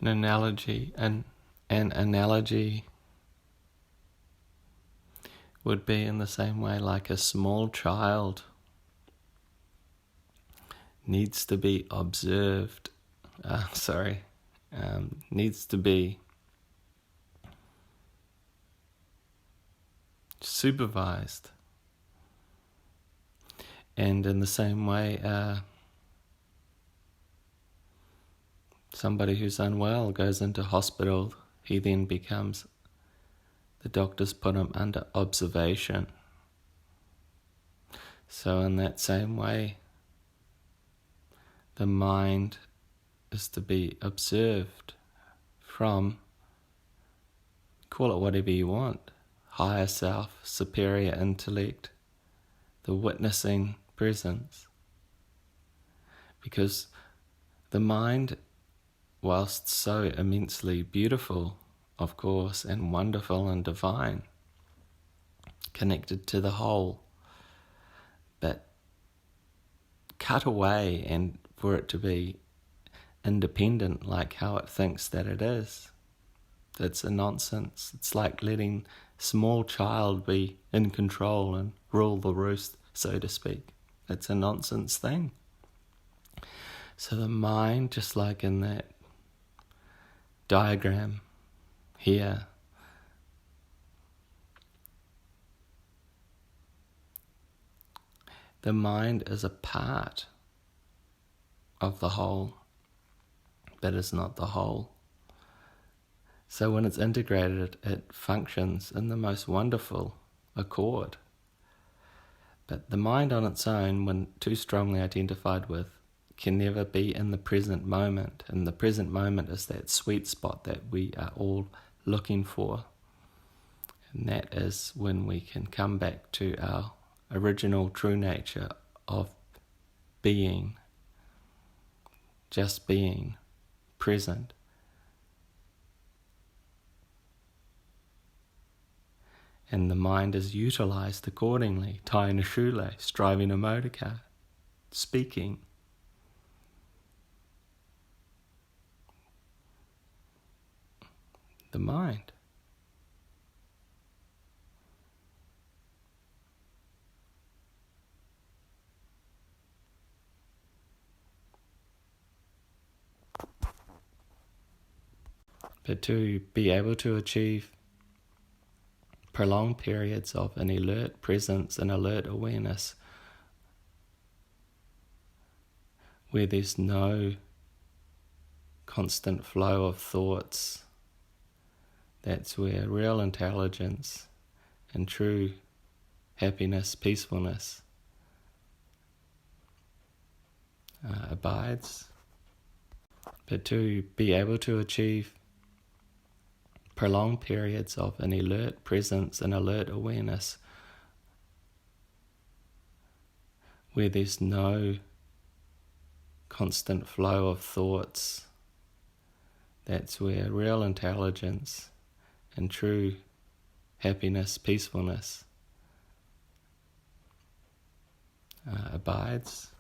An analogy would be in the same way like a small child needs to be observed, needs to be supervised. And in the same way, somebody who's unwell goes into hospital, he then becomes, the doctors put him under observation. So in that same way, the mind is to be observed from, call it whatever you want, higher self, superior intellect, the witnessing presence. Because the mind, whilst so immensely beautiful, of course, and wonderful and divine, connected to the whole, but cut away and for it to be independent like how it thinks that it is, it's a nonsense. It's like letting a small child be in control and rule the roost, so to speak. It's a nonsense thing. So the mind, just like in that diagram here, the mind is a part of the whole, but is not the whole. So when it's integrated, it functions in the most wonderful accord. But the mind on its own, when too strongly identified with, can never be in the present moment. And the present moment is that sweet spot that we are all looking for. And that is when we can come back to our original true nature of being, just being, present. And the mind is utilized accordingly, tying a shoelace, driving a motor car, speaking. The mind. But to be able to achieve prolonged periods of an alert presence and alert awareness where there's no constant flow of thoughts, that's where real intelligence and true happiness, peacefulness abides. But to be able to achieve prolonged periods of an alert presence and alert awareness where there's no constant flow of thoughts, that's where real intelligence and true happiness, peacefulness abides.